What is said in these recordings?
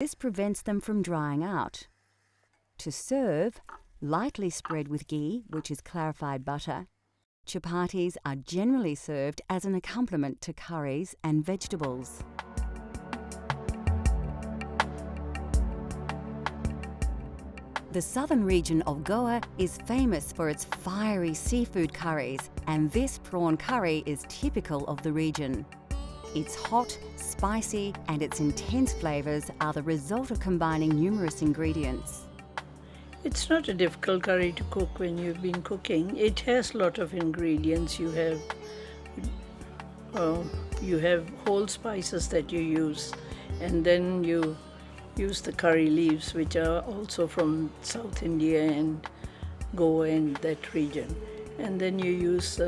This prevents them from drying out. To serve, lightly spread with ghee, which is clarified butter. Chapatis are generally served as an accompaniment to curries and vegetables. The southern region of Goa is famous for its fiery seafood curries, and this prawn curry is typical of the region. It's hot, spicy, and its intense flavours are the result of combining numerous ingredients. It's not a difficult curry to cook when you've been cooking. It has a lot of ingredients. You have whole spices that you use, and then you use the curry leaves, which are also from South India and Goa and that region. And then you use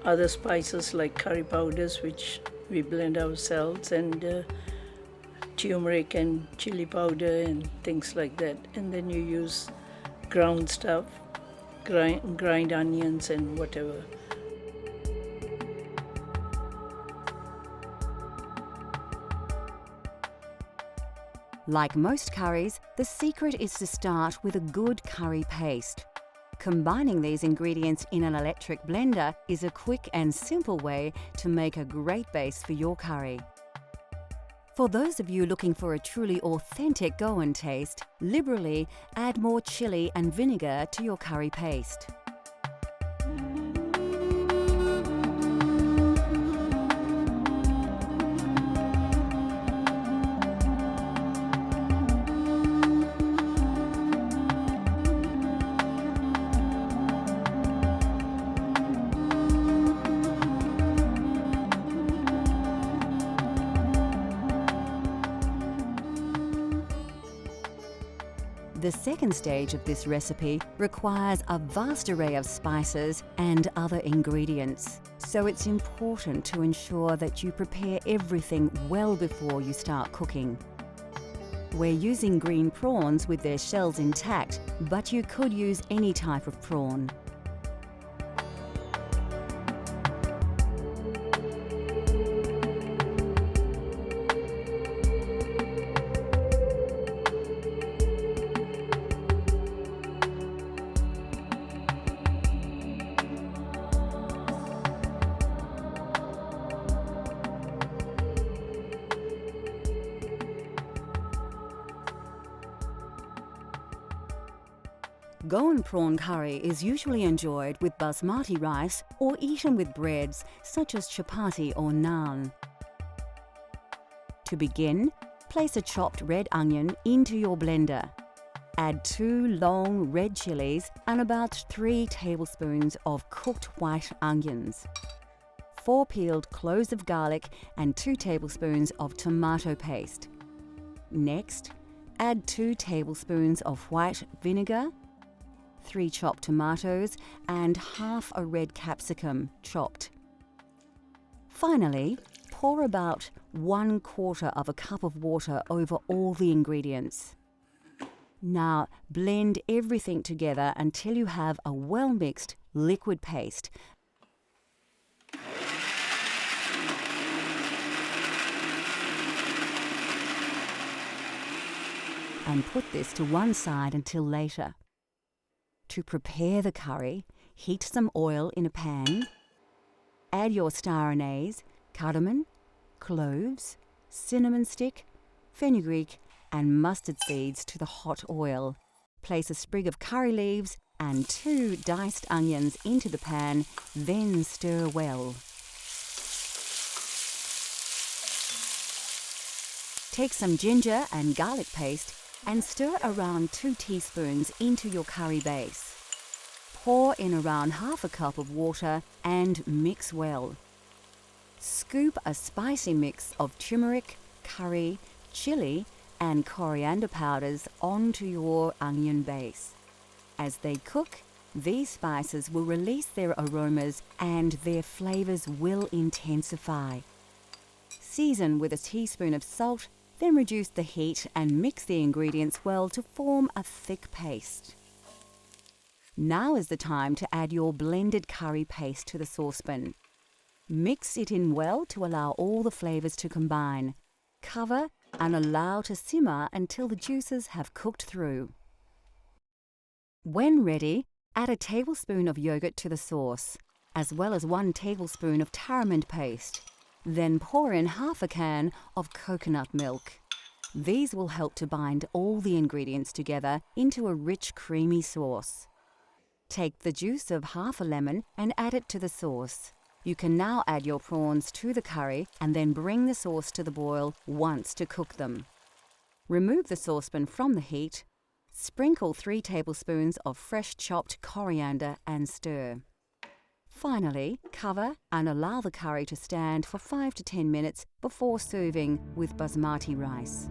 other spices like curry powders, which we blend ourselves, and turmeric and chili powder and things like that. And then you use ground stuff, grind onions and whatever. Like most curries, the secret is to start with a good curry paste. Combining these ingredients in an electric blender is a quick and simple way to make a great base for your curry. For those of you looking for a truly authentic Goan taste, liberally add more chili and vinegar to your curry paste. The second stage of this recipe requires a vast array of spices and other ingredients, so it's important to ensure that you prepare everything well before you start cooking. We're using green prawns with their shells intact, but you could use any type of prawn. Goan prawn curry is usually enjoyed with basmati rice or eaten with breads such as chapati or naan. To begin, place a chopped red onion into your blender. Add 2 long red chilies and about 3 tablespoons of cooked white onions, 4 peeled cloves of garlic and 2 tablespoons of tomato paste. Next, add 2 tablespoons of white vinegar, 3 chopped tomatoes and half a red capsicum chopped. Finally, pour about 1/4 of a cup of water over all the ingredients. Now blend everything together until you have a well-mixed liquid paste. And put this to one side until later. To prepare the curry, heat some oil in a pan. Add your star anise, cardamom, cloves, cinnamon stick, fenugreek and mustard seeds to the hot oil. Place a sprig of curry leaves and 2 diced onions into the pan, then stir well. Take some ginger and garlic paste and stir around 2 teaspoons into your curry base. Pour in around half a cup of water and mix well. Scoop a spicy mix of turmeric, curry, chili and coriander powders onto your onion base. As they cook, these spices will release their aromas and their flavors will intensify. Season with a teaspoon of salt, then reduce the heat and mix the ingredients well to form a thick paste. Now is the time to add your blended curry paste to the saucepan. Mix it in well to allow all the flavors to combine. Cover and allow to simmer until the juices have cooked through. When ready, add a tablespoon of yogurt to the sauce, as well as 1 tablespoon of tamarind paste. Then pour in half a can of coconut milk. These will help to bind all the ingredients together into a rich, creamy sauce. Take the juice of half a lemon and add it to the sauce. You can now add your prawns to the curry and then bring the sauce to the boil once to cook them. Remove the saucepan from the heat. Sprinkle 3 tablespoons of fresh chopped coriander and stir. Finally, cover and allow the curry to stand for 5 to 10 minutes before serving with basmati rice.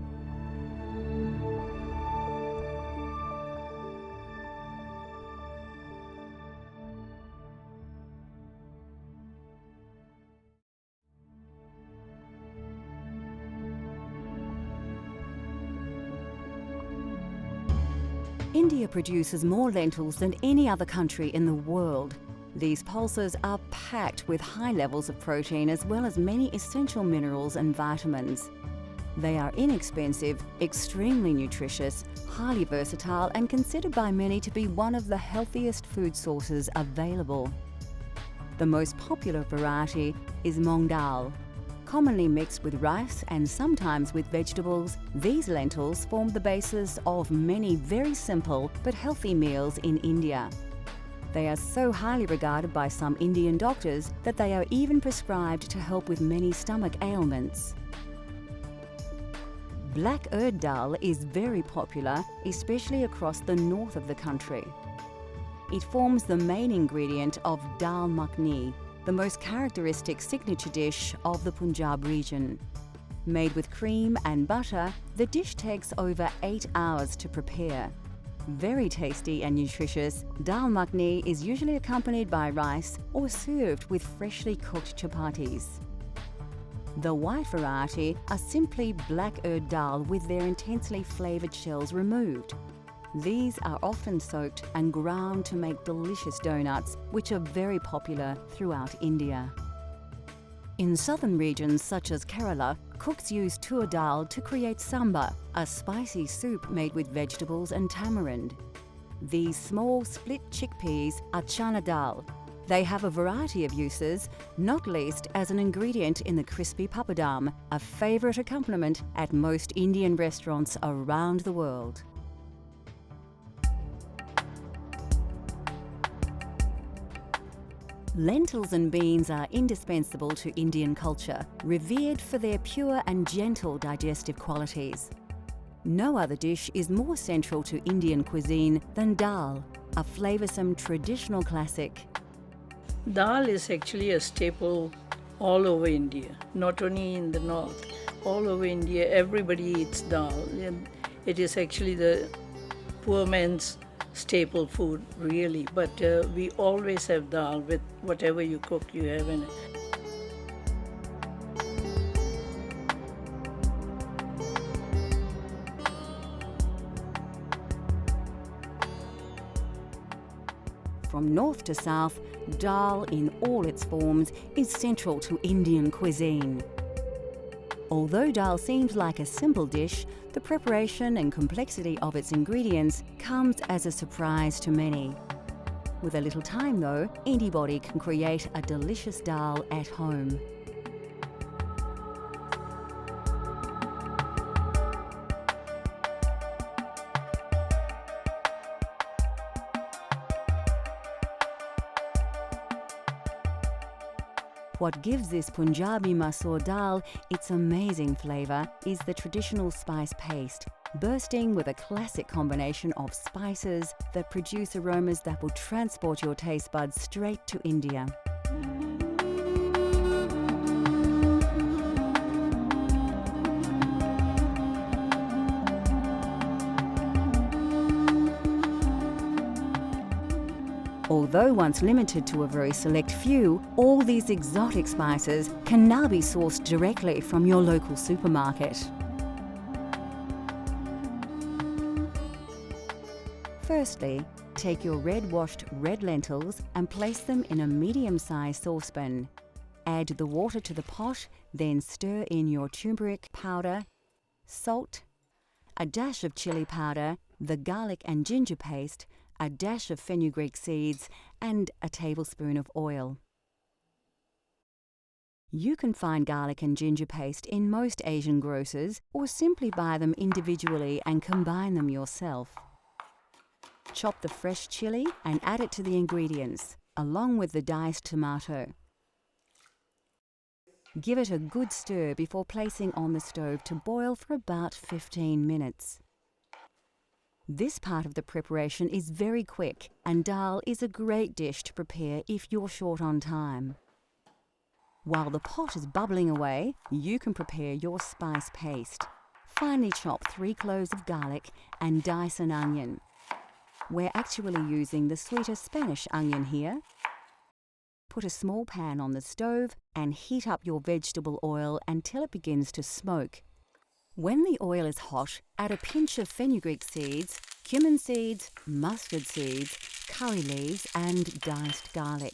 India produces more lentils than any other country in the world. These pulses are packed with high levels of protein as well as many essential minerals and vitamins. They are inexpensive, extremely nutritious, highly versatile and considered by many to be one of the healthiest food sources available. The most popular variety is Moong Dal. Commonly mixed with rice and sometimes with vegetables, these lentils form the basis of many very simple but healthy meals in India. They are so highly regarded by some Indian doctors that they are even prescribed to help with many stomach ailments. Black urd dal is very popular, especially across the north of the country. It forms the main ingredient of dal makhani, the most characteristic signature dish of the Punjab region. Made with cream and butter, the dish takes over 8 hours to prepare. Very tasty and nutritious, dal makhani is usually accompanied by rice or served with freshly cooked chapatis. The white variety are simply black urd dal with their intensely flavoured shells removed. These are often soaked and ground to make delicious donuts, which are very popular throughout India. In southern regions such as Kerala, cooks use tur dal to create sambar, a spicy soup made with vegetables and tamarind. These small split chickpeas are chana dal. They have a variety of uses, not least as an ingredient in the crispy papadam, a favourite accompaniment at most Indian restaurants around the world. Lentils and beans are indispensable to Indian culture, revered for their pure and gentle digestive qualities. No other dish is more central to Indian cuisine than dal, a flavoursome traditional classic. Dal is actually a staple all over India, not only in the north. All over India, everybody eats dal. It is actually the poor man's staple food, really. But we always have dal with whatever you cook, you have in it. From north to south, dal in all its forms is central to Indian cuisine. Although dal seems like a simple dish, the preparation and complexity of its ingredients comes as a surprise to many. With a little time though, anybody can create a delicious dal at home. What gives this Punjabi masoor dal its amazing flavour is the traditional spice paste, bursting with a classic combination of spices that produce aromas that will transport your taste buds straight to India. Although once limited to a very select few, all these exotic spices can now be sourced directly from your local supermarket. Firstly, take your washed red lentils and place them in a medium-sized saucepan. Add the water to the pot, then stir in your turmeric powder, salt, a dash of chili powder, the garlic and ginger paste, a dash of fenugreek seeds, and a tablespoon of oil. You can find garlic and ginger paste in most Asian grocers or simply buy them individually and combine them yourself. Chop the fresh chili and add it to the ingredients, along with the diced tomato. Give it a good stir before placing on the stove to boil for about 15 minutes. This part of the preparation is very quick, and dal is a great dish to prepare if you're short on time. While the pot is bubbling away, you can prepare your spice paste. Finely chop 3 cloves of garlic and dice an onion. We're actually using the sweeter Spanish onion here. Put a small pan on the stove and heat up your vegetable oil until it begins to smoke. When the oil is hot, add a pinch of fenugreek seeds, cumin seeds, mustard seeds, curry leaves, and diced garlic.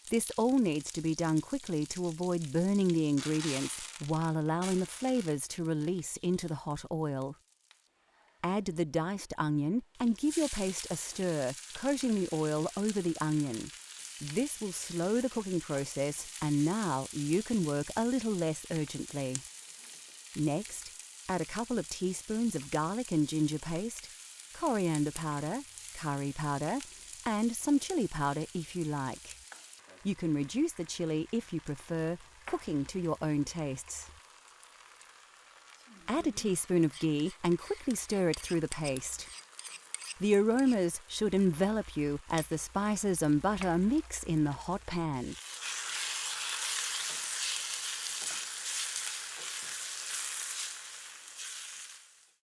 This all needs to be done quickly to avoid burning the ingredients while allowing the flavours to release into the hot oil. Add the diced onion and give your paste a stir, coating the oil over the onion. This will slow the cooking process, and now you can work a little less urgently. Next, add a couple of teaspoons of garlic and ginger paste, coriander powder, curry powder, and some chili powder if you like. You can reduce the chili if you prefer, cooking to your own tastes. Add a teaspoon of ghee and quickly stir it through the paste. The aromas should envelop you as the spices and butter mix in the hot pan.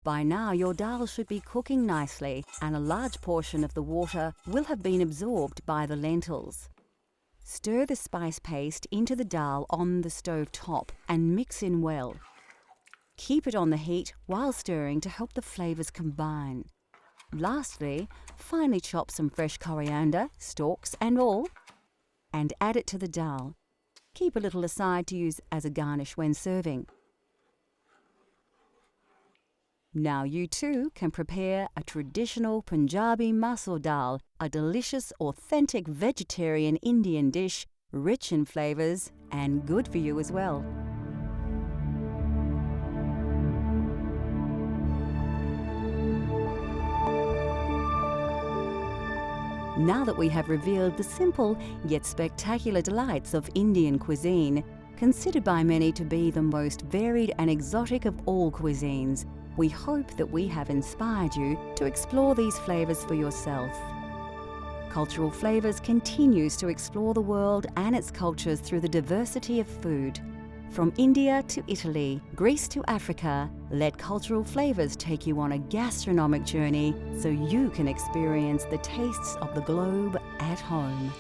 By now, your dal should be cooking nicely, and a large portion of the water will have been absorbed by the lentils. Stir the spice paste into the dal on the stove top and mix in well. Keep it on the heat while stirring to help the flavours combine. Lastly, finely chop some fresh coriander, stalks and all, and add it to the dal. Keep a little aside to use as a garnish when serving. Now you too can prepare a traditional Punjabi masoor dal, a delicious, authentic vegetarian Indian dish, rich in flavours and good for you as well. Now that we have revealed the simple yet spectacular delights of Indian cuisine, considered by many to be the most varied and exotic of all cuisines, we hope that we have inspired you to explore these flavours for yourself. Cultural Flavours continues to explore the world and its cultures through the diversity of food. From India to Italy, Greece to Africa, let Cultural Flavours take you on a gastronomic journey so you can experience the tastes of the globe at home.